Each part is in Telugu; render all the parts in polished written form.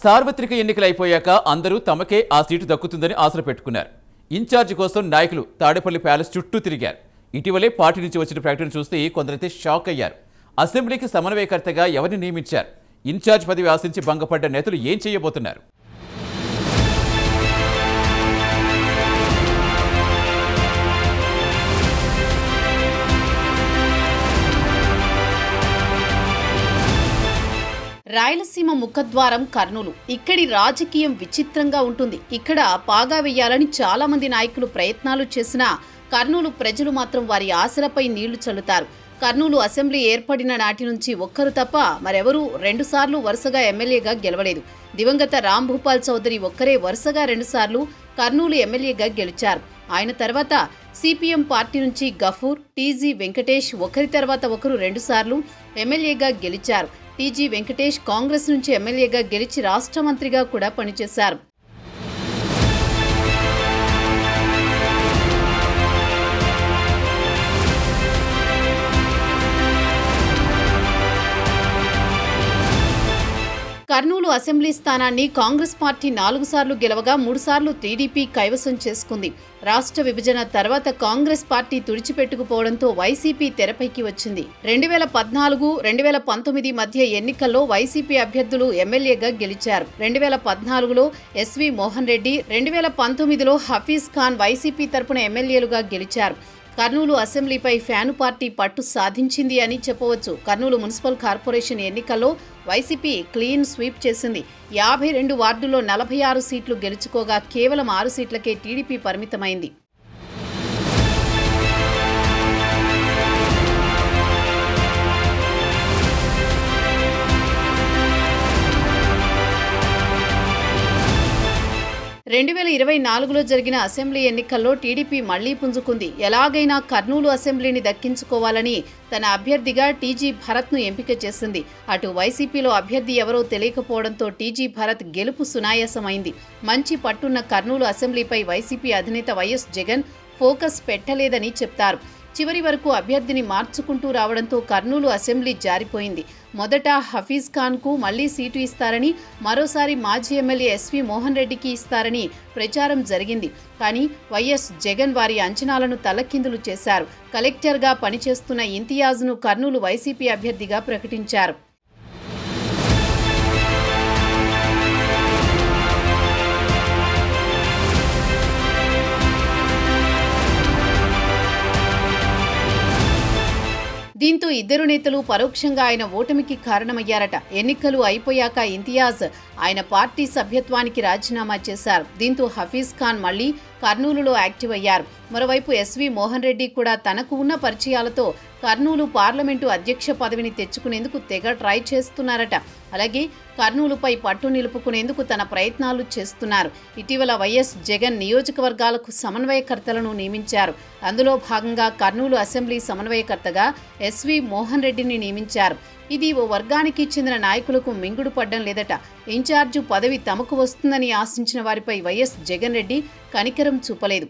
సార్వత్రిక ఎన్నికలు అయిపోయాక అందరూ తమకే ఆ సీటు దక్కుతుందని ఆశలు పెట్టుకున్నారు. ఇన్ఛార్జి కోసం నాయకులు తాడేపల్లి ప్యాలెస్ చుట్టూ తిరిగారు. ఇటీవలే పార్టీ నుంచి వచ్చిన ప్రకటన చూస్తే కొందరైతే షాక్ అయ్యారు. అసెంబ్లీకి సమన్వయకర్తగా ఎవరిని నియమించారు? ఇన్ఛార్జ్ పదవి ఆశించి భంగపడ్డ నేతలు ఏం చేయబోతున్నారు? రాయలసీమ ముఖద్వారం కర్నూలు. ఇక్కడి రాజకీయం విచిత్రంగా ఉంటుంది. ఇక్కడ పాగా వేయాలని చాలా మంది నాయకులు ప్రయత్నాలు చేసినా కర్నూలు ప్రజలు మాత్రం వారి ఆశలపై నీళ్లు చల్లుతారు. కర్నూలు అసెంబ్లీ ఏర్పడిన నాటి నుంచి ఒక్కరు తప్ప మరెవరూ 2 సార్లు వరుసగా ఎమ్మెల్యేగా గెలవలేదు. దివంగత రాంభూపాల్ చౌదరి ఒక్కరే వరుసగా 2 సార్లు కర్నూలు ఎమ్మెల్యేగా గెలిచారు. ఆయన తర్వాత సిపిఎం పార్టీ నుంచి గఫూర్, టీజీ వెంకటేష్ ఒకరి తర్వాత ఒకరు 2 సార్లు ఎమ్మెల్యేగా గెలిచారు. టీజీ వెంకటేష్ కాంగ్రెస్ నుంచి ఎమ్మెల్యేగా గెలిచి రాష్ట్ర మంత్రిగా కూడా పనిచేశారు. కర్నూలు అసెంబ్లీ స్థానాన్ని కాంగ్రెస్ పార్టీ 4 సార్లు గెలవగా 3 సార్లు టీడీపీ కైవసం చేసుకుంది. రాష్ట్ర విభజన తర్వాత కాంగ్రెస్ పార్టీ తుడిచిపెట్టుకుపోవడంతో వైసీపీ తెరపైకి వచ్చింది. 2014, 2019 మధ్య ఎన్నికల్లో వైసీపీ అభ్యర్థులు ఎమ్మెల్యేగా గెలిచారు. 2014లో ఎస్వి మోహన్ రెడ్డి, 2019లో హఫీజ్ ఖాన్ వైసీపీ తరపున ఎమ్మెల్యేలుగా గెలిచారు. కర్నూలు అసెంబ్లీపై ఫ్యాను పార్టీ పట్టు సాధించింది అని చెప్పవచ్చు. కర్నూలు మున్సిపల్ కార్పొరేషన్ ఎన్నికల్లో వైసీపీ క్లీన్ స్వీప్ చేసింది. 52 వార్డుల్లో 46 సీట్లు గెలుచుకోగా కేవలం 6 సీట్లకే టీడీపీ పరిమితమైంది. రెండు 2024లో జరిగిన అసెంబ్లీ ఎన్నికల్లో టీడీపీ మళ్లీ పుంజుకుంది. ఎలాగైనా కర్నూలు అసెంబ్లీని దక్కించుకోవాలని తన అభ్యర్థిగా టీజీ భరత్ను ఎంపిక చేసింది. అటు వైసీపీలో అభ్యర్థి ఎవరో తెలియకపోవడంతో టీజీ భరత్ గెలుపు సునాయాసమైంది. మంచి పట్టున్న కర్నూలు అసెంబ్లీపై వైసీపీ అధినేత వైఎస్ జగన్ ఫోకస్ పెట్టలేదని చెప్తారు. చివరి వరకు అభ్యర్థిని మార్చుకుంటూ రావడంతో కర్నూలు అసెంబ్లీ జారిపోయింది. మొదట హఫీజ్ ఖాన్కు మళ్లీ సీటు ఇస్తారని, మరోసారి మాజీ ఎమ్మెల్యే ఎస్వి మోహన్ రెడ్డికి ఇస్తారని ప్రచారం జరిగింది. కానీ వైఎస్ జగన్ వారి అంచనాలను తలకిందులు చేశారు. కలెక్టర్గా పనిచేస్తున్న ఇంతియాజ్ను కర్నూలు వైసీపీ అభ్యర్థిగా ప్రకటించారు. దీంతో ఇద్దరు నేతలు పరోక్షంగా ఆయన ఓటమికి కారణమయ్యారట. ఎన్నికలు అయిపోయాక ఇంతియాజ్ ఆయన పార్టీ సభ్యత్వానికి రాజీనామా చేశారు. దీంతో హఫీజ్ ఖాన్ మళ్లీ కర్నూలులో యాక్టివ్ అయ్యారు. మరోవైపు ఎస్వి మోహన్ రెడ్డి కూడా తనకు ఉన్న పరిచయాలతో కర్నూలు పార్లమెంటు అధ్యక్ష పదవిని తెచ్చుకునేందుకు తెగ ట్రై చేస్తున్నారట. అలాగే కర్నూలుపై పట్టు నిలుపుకునేందుకు తన ప్రయత్నాలు చేస్తున్నారు. ఇటీవల వైఎస్ జగన్ నియోజకవర్గాలకు సమన్వయకర్తలను నియమించారు. అందులో భాగంగా కర్నూలు అసెంబ్లీ సమన్వయకర్తగా ఎస్వి మోహన్ రెడ్డిని నియమించారు. ఇది ఓ వర్గానికి చెందిన నాయకులకు మింగుడు పడ్డం లేదట. ఇన్ఛార్జు పదవి తమకు వస్తుందని ఆశించిన వారిపై వైఎస్ జగన్ రెడ్డి కనికరం చూపలేదు.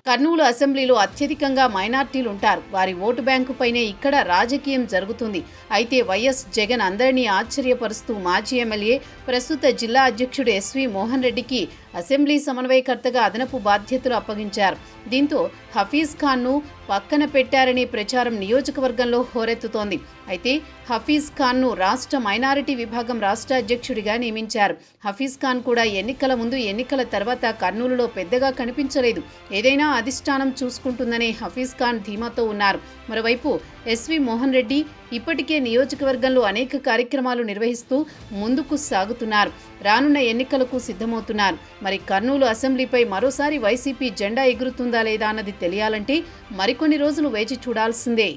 కర్నూలు అసెంబ్లీలో అత్యధికంగా మైనార్టీలు ఉంటారు. వారి ఓటు బ్యాంకుపైనే ఇక్కడ రాజకీయం జరుగుతుంది. అయితే వైఎస్ జగన్ అందరినీ ఆశ్చర్యపరుస్తూ మాజీ ఎమ్మెల్యే, ప్రస్తుత జిల్లా అధ్యక్షుడు ఎస్వి మోహన్ రెడ్డికి అసెంబ్లీ సమన్వయకర్తగా అదనపు బాధ్యతలు అప్పగించారు. దీంతో హఫీజ్ ఖాన్ను పక్కన పెట్టారనే ప్రచారం నియోజకవర్గంలో హోరెత్తుతోంది. అయితే హఫీజ్ ఖాన్ను రాష్ట్ర మైనారిటీ విభాగం రాష్ట్ర అధ్యక్షుడిగా నియమించారు. హఫీజ్ ఖాన్ కూడా ఎన్నికల ముందు, ఎన్నికల తర్వాత కర్నూలులో పెద్దగా కనిపించలేదు. ఏదైనా అధిష్టానం చూసుకుంటుందనే హఫీజ్ ఖాన్ ధీమాతో ఉన్నారు. మరోవైపు ఎస్వి మోహన్ రెడ్డి ఇప్పటికే నియోజకవర్గంలో అనేక కార్యక్రమాలు నిర్వహిస్తూ ముందుకు సాగుతున్నారు. రానున్న ఎన్నికలకు సిద్ధమవుతున్నారు. మరి కర్నూలు అసెంబ్లీపై మరోసారి వైసీపీ జెండా ఎగురుతుందా లేదా అన్నది తెలియాలంటే మరికొన్ని రోజులు వేచి చూడాల్సిందే.